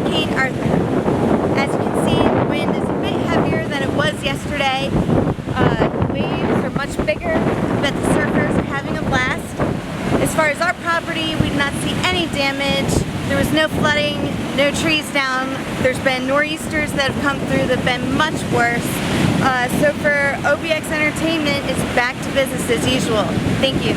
Hurricane Arthur. As you can see, the wind is a bit heavier than it was yesterday. The waves are much bigger, but the surfers are having a blast. As far as our property, we did not see any damage. There was no flooding, no trees down. There's been nor'easters that have come through that have been much worse. So for OBX Entertainment, it's back to business as usual. Thank you.